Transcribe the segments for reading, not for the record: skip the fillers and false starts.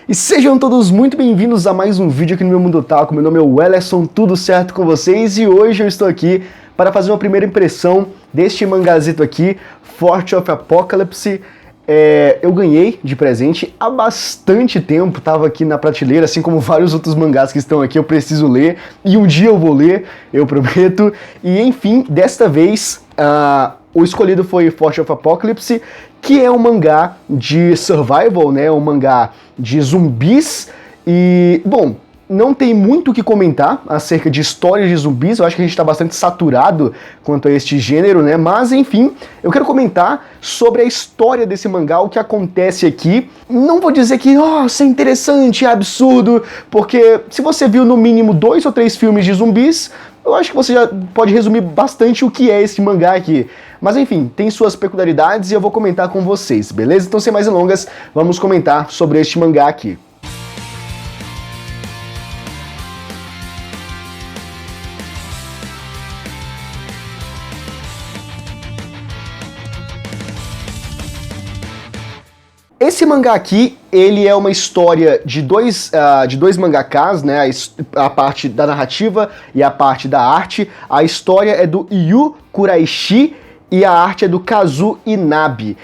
E sejam todos muito bem-vindos a mais um vídeo aqui no meu Mundo Otaku. Meu nome é Wellerson, tudo certo com vocês? E hoje eu estou aqui para fazer uma primeira impressão deste mangazito aqui, Forge of Apocalypse. Eu ganhei de presente há bastante tempo, estava aqui na prateleira, assim como vários outros mangás que estão aqui, eu preciso ler, e um dia eu vou ler, eu prometo. E enfim, desta vez, o escolhido foi Forge of Apocalypse, que é um mangá de survival, né, um mangá de zumbis, e, bom, não tem muito o que comentar acerca de histórias de zumbis, eu acho que a gente está bastante saturado quanto a este gênero, né? Mas, enfim, eu quero comentar sobre a história desse mangá, o que acontece aqui. Não vou dizer que, nossa, é interessante, é absurdo, porque se você viu no mínimo 2 ou 3 filmes de zumbis, eu acho que você já pode resumir bastante o que é esse mangá aqui. Mas enfim, tem suas peculiaridades e eu vou comentar com vocês, beleza? Então, sem mais delongas, vamos comentar sobre este mangá aqui. Esse mangá aqui, ele é uma história de dois mangakas, né? A parte da narrativa e a parte da arte. A história é do Yu Kuraishi e a arte é do Kazu Inabe.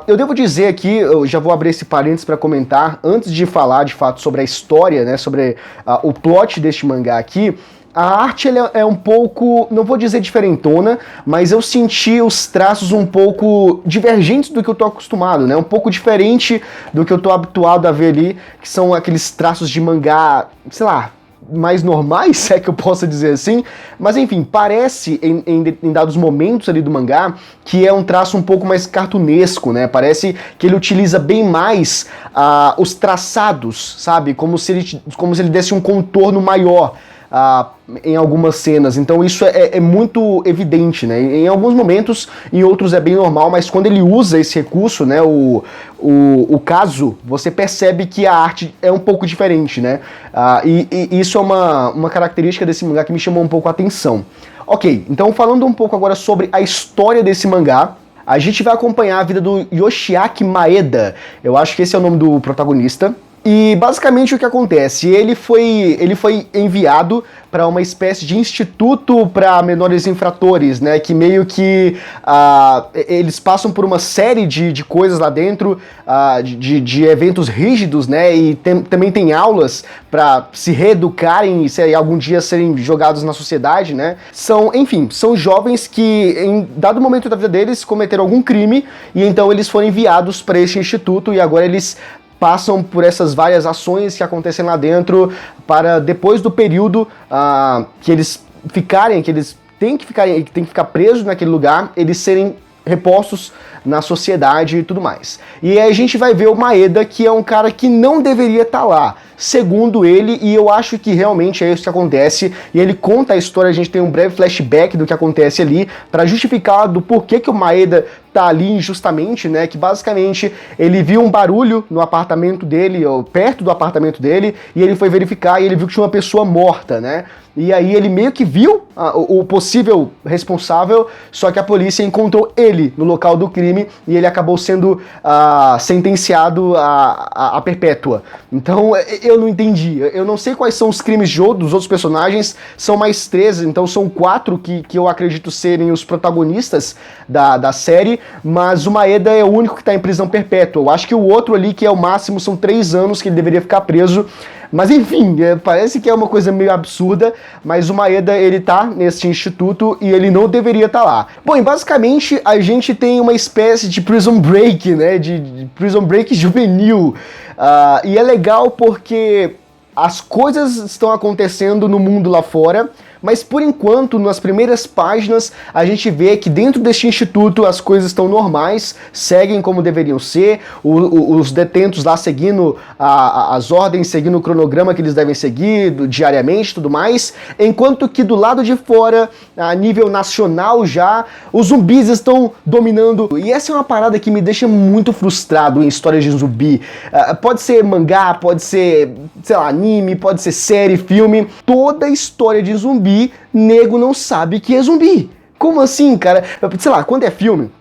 Eu devo dizer aqui, eu já vou abrir esse parênteses para comentar, antes de falar de fato sobre a história, né? Sobre o plot deste mangá aqui. A arte ela é um pouco, não vou dizer diferentona, mas eu senti os traços um pouco divergentes do que eu tô acostumado, né? Um pouco diferente do que eu tô habituado a ver ali, que são aqueles traços de mangá, sei lá, mais normais, se é que eu posso dizer assim. Mas enfim, parece em dados momentos ali do mangá que é um traço um pouco mais cartunesco, né? Parece que ele utiliza bem mais os traçados, sabe? Como se ele desse um contorno maior em algumas cenas, então isso é muito evidente, né? Em alguns momentos, em outros é bem normal, mas quando ele usa esse recurso, né, o caso, você percebe que a arte é um pouco diferente, né? E isso é uma característica desse mangá que me chamou um pouco a atenção. Ok, então falando um pouco agora sobre a história desse mangá, a gente vai acompanhar a vida do Yoshiaki Maeda, eu acho que esse é o nome do protagonista. E basicamente o que acontece, ele foi enviado para uma espécie de instituto para menores infratores, né, que meio que eles passam por uma série de coisas lá dentro, de eventos rígidos, né, e também tem aulas para se reeducarem e algum dia serem jogados na sociedade, né. Enfim, são jovens que em dado momento da vida deles cometeram algum crime e então eles foram enviados para este instituto e agora eles passam por essas várias ações que acontecem lá dentro para depois do período que eles têm que ficar presos naquele lugar, eles serem repostos na sociedade e tudo mais. E aí a gente vai ver o Maeda, que é um cara que não deveria estar lá, segundo ele, e eu acho que realmente é isso que acontece, e ele conta a história, a gente tem um breve flashback do que acontece ali, para justificar do porquê que o Maeda tá ali injustamente, né, que basicamente ele viu um barulho no apartamento dele, ou perto do apartamento dele, e ele foi verificar e ele viu que tinha uma pessoa morta, né, e aí ele meio que viu o possível responsável, só que a polícia encontrou ele no local do crime e ele acabou sendo sentenciado a perpétua. Então eu não entendi, eu não sei quais são os crimes dos outros personagens, são mais 13, então são 4 que eu acredito serem os protagonistas da série, mas o Maeda é o único que está em prisão perpétua. Eu acho que o outro ali, que é o máximo, são 3 anos que ele deveria ficar preso. Mas enfim, parece que é uma coisa meio absurda, mas o Maeda, ele tá nesse instituto e ele não deveria estar lá. Bom, e basicamente a gente tem uma espécie de Prison Break, né, de Prison Break juvenil. E é legal porque as coisas estão acontecendo no mundo lá fora, mas por enquanto, nas primeiras páginas, a gente vê que dentro deste instituto as coisas estão normais, seguem como deveriam ser, os detentos lá seguindo as ordens, seguindo o cronograma que eles devem seguir diariamente e tudo mais, enquanto que do lado de fora, a nível nacional já, os zumbis estão dominando. E essa é uma parada que me deixa muito frustrado em histórias de zumbi. Pode ser mangá, pode ser, sei lá, anime, pode ser série, filme, toda história de zumbi, nego não sabe que é zumbi. Como assim, cara? Sei lá, quando é filme,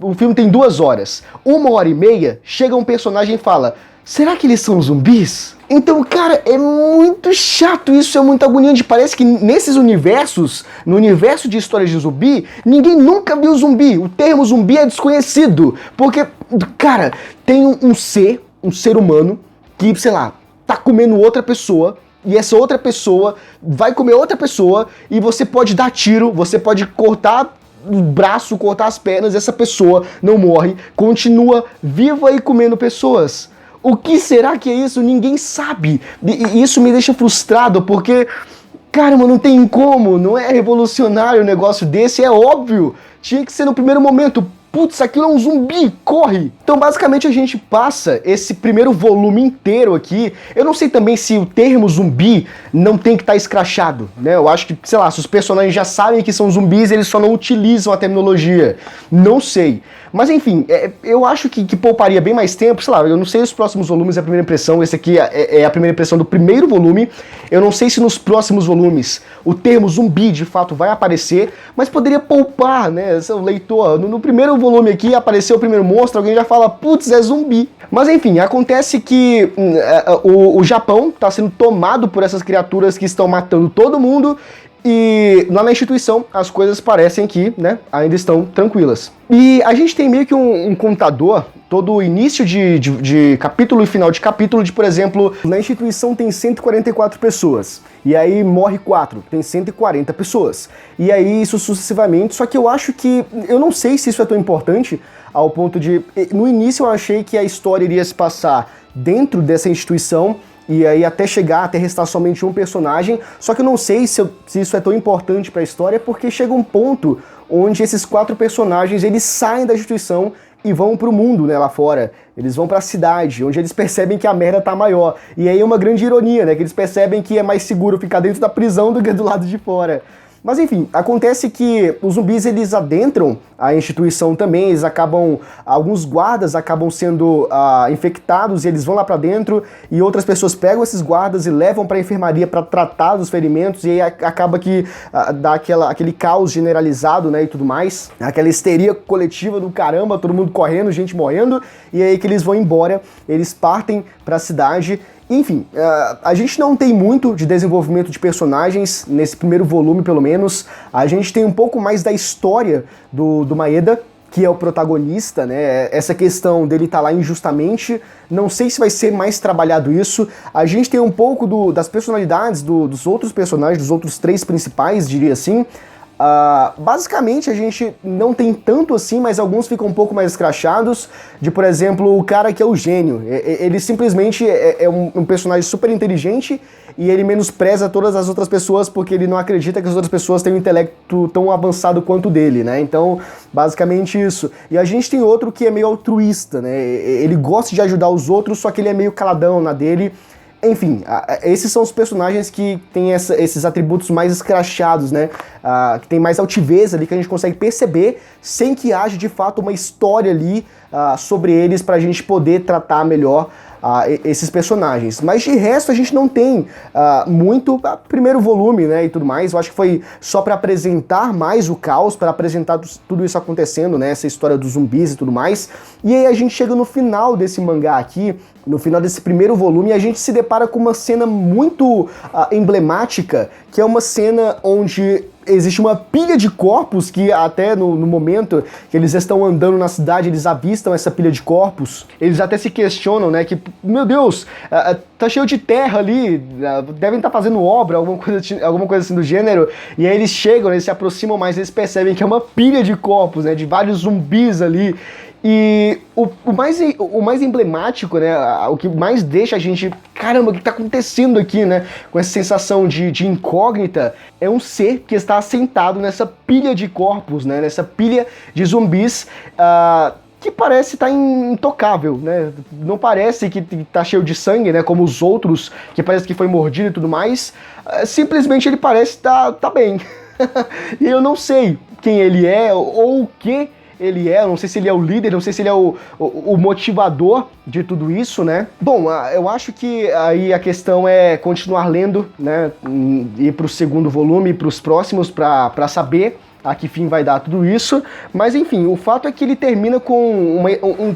o filme tem 2 horas. 1h30, chega um personagem e fala: Será que eles são zumbis? Então, cara, é muito chato isso, é muito agoniante. Parece que nesses universos, no universo de histórias de zumbi, ninguém nunca viu zumbi. O termo zumbi é desconhecido. Porque, cara, tem um ser humano, que, sei lá, tá comendo outra pessoa, e essa outra pessoa vai comer outra pessoa, e você pode dar tiro, você pode cortar o braço, cortar as pernas, e essa pessoa não morre, continua viva e comendo pessoas. O que será que é isso? Ninguém sabe. E isso me deixa frustrado, porque, caramba, não tem como, não é revolucionário um negócio desse, é óbvio. Tinha que ser no primeiro momento. Putz, aquilo é um zumbi, corre! Então basicamente a gente passa esse primeiro volume inteiro aqui. Eu não sei também se o termo zumbi não tem que estar escrachado, né? Eu acho que, sei lá, se os personagens já sabem que são zumbis, eles só não utilizam a terminologia. Não sei. Mas enfim, eu acho que pouparia bem mais tempo, sei lá, eu não sei os próximos volumes, é a primeira impressão, esse aqui é a primeira impressão do primeiro volume, eu não sei se nos próximos volumes o termo zumbi de fato vai aparecer, mas poderia poupar, né, seu leitor, no primeiro volume aqui apareceu o primeiro monstro, alguém já fala, putz, é zumbi. Mas enfim, acontece que o Japão está sendo tomado por essas criaturas que estão matando todo mundo, e lá na instituição as coisas parecem que, né, ainda estão tranquilas. E a gente tem meio que um contador, todo início de capítulo e final de capítulo, de, por exemplo, na instituição tem 144 pessoas, e aí morre 4, tem 140 pessoas. E aí isso sucessivamente, só que eu acho que, eu não sei se isso é tão importante, ao ponto de, no início eu achei que a história iria se passar dentro dessa instituição, e aí até chegar, até restar somente um personagem, só que eu não sei se isso é tão importante pra história, porque chega um ponto onde esses 4 personagens, eles saem da instituição e vão pro mundo, né, lá fora. Eles vão pra cidade, onde eles percebem que a merda tá maior. E aí é uma grande ironia, né, que eles percebem que é mais seguro ficar dentro da prisão do que do lado de fora. Mas enfim, acontece que os zumbis, eles adentram a instituição também, eles acabam, alguns guardas acabam sendo infectados e eles vão lá pra dentro, e outras pessoas pegam esses guardas e levam pra enfermaria pra tratar dos ferimentos, e aí acaba que dá aquele caos generalizado, né, e tudo mais, aquela histeria coletiva do caramba, todo mundo correndo, gente morrendo, e aí que eles vão embora, eles partem pra cidade. Enfim, a gente não tem muito de desenvolvimento de personagens, nesse primeiro volume pelo menos. A gente tem um pouco mais da história do Maeda, que é o protagonista, né? Essa questão dele estar lá injustamente, não sei se vai ser mais trabalhado isso. A gente tem um pouco das personalidades dos outros personagens, dos outros 3 principais, diria assim. Basicamente a gente não tem tanto assim, mas alguns ficam um pouco mais escrachados, de, por exemplo, o cara que é o gênio. Ele simplesmente é um personagem super inteligente e ele menospreza todas as outras pessoas porque ele não acredita que as outras pessoas têm um intelecto tão avançado quanto o dele, né? Então, basicamente isso. E a gente tem outro que é meio altruísta, né? Ele gosta de ajudar os outros, só que ele é meio caladão na dele. Enfim, esses são os personagens que têm esses atributos mais escrachados, né? Que tem mais altivez ali, que a gente consegue perceber sem que haja de fato uma história ali sobre eles pra gente poder tratar melhor esses personagens. Mas de resto a gente não tem muito primeiro volume, né, e tudo mais. Eu acho que foi só pra apresentar mais o caos, pra apresentar tudo isso acontecendo, né, essa história dos zumbis e tudo mais. E aí a gente chega no final desse mangá aqui, no final desse primeiro volume, e a gente se depara com uma cena muito emblemática, que é uma cena onde existe uma pilha de corpos, que até no momento que eles estão andando na cidade, eles avistam essa pilha de corpos. Eles até se questionam, né, que, meu Deus, tá cheio de terra ali, devem estar fazendo obra, alguma coisa assim do gênero, e aí eles chegam, eles se aproximam mais, eles percebem que é uma pilha de corpos, né, de vários zumbis ali. E o mais emblemático, né, o que mais deixa a gente, caramba, o que tá acontecendo aqui, né, com essa sensação de incógnita, é um ser que está assentado nessa pilha de corpos, né, nessa pilha de zumbis, que parece estar intocável, né, não parece que tá cheio de sangue, né, como os outros, que parece que foi mordido e tudo mais, simplesmente ele parece tá bem. E eu não sei quem ele é ou o que ele é, não sei se ele é o líder, não sei se ele é o motivador de tudo isso, né? Bom, eu acho que aí a questão é continuar lendo, né? Ir pro segundo volume, pros próximos, pra saber a que fim vai dar tudo isso, mas enfim, o fato é que ele termina com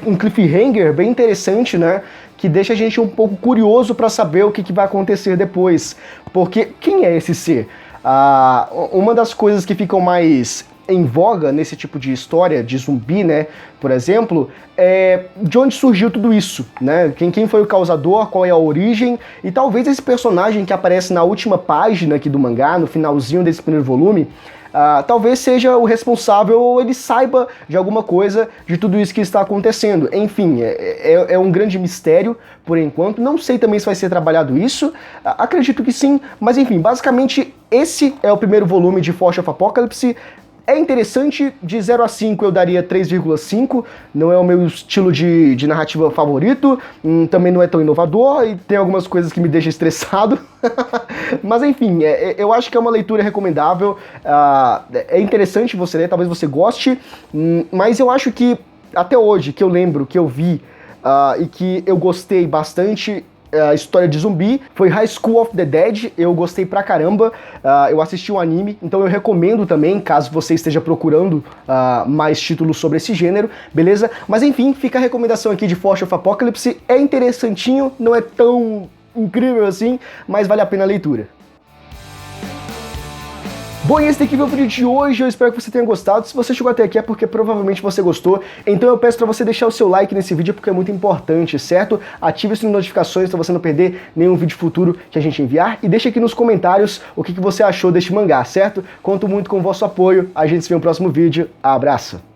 um cliffhanger bem interessante, né? Que deixa a gente um pouco curioso para saber o que vai acontecer depois. Porque quem é esse ser? Uma das coisas que ficam mais em voga nesse tipo de história de zumbi, né, por exemplo, é de onde surgiu tudo isso, né? Quem foi o causador, qual é a origem, e talvez esse personagem que aparece na última página aqui do mangá, no finalzinho desse primeiro volume, talvez seja o responsável ou ele saiba de alguma coisa de tudo isso que está acontecendo. Enfim, é um grande mistério por enquanto. Não sei também se vai ser trabalhado isso, acredito que sim, mas enfim, basicamente esse é o primeiro volume de Force of Apocalypse. É interessante, de 0 a 5 eu daria 3,5, não é o meu estilo de narrativa favorito, também não é tão inovador e tem algumas coisas que me deixam estressado, mas enfim, eu acho que é uma leitura recomendável, é interessante você ler, talvez você goste, mas eu acho que até hoje, que eu lembro, que eu vi e que eu gostei bastante, a história de zumbi, foi High School of the Dead, eu gostei pra caramba, eu assisti um anime, então eu recomendo também, caso você esteja procurando mais títulos sobre esse gênero, beleza? Mas enfim, fica a recomendação aqui de Force of Apocalypse, é interessantinho, não é tão incrível assim, mas vale a pena a leitura. Bom, e esse aqui foi o vídeo de hoje, eu espero que você tenha gostado. Se você chegou até aqui é porque provavelmente você gostou, então eu peço pra você deixar o seu like nesse vídeo porque é muito importante, certo? Ative as notificações pra você não perder nenhum vídeo futuro que a gente enviar e deixa aqui nos comentários o que você achou deste mangá, certo? Conto muito com o vosso apoio, a gente se vê no próximo vídeo, abraço!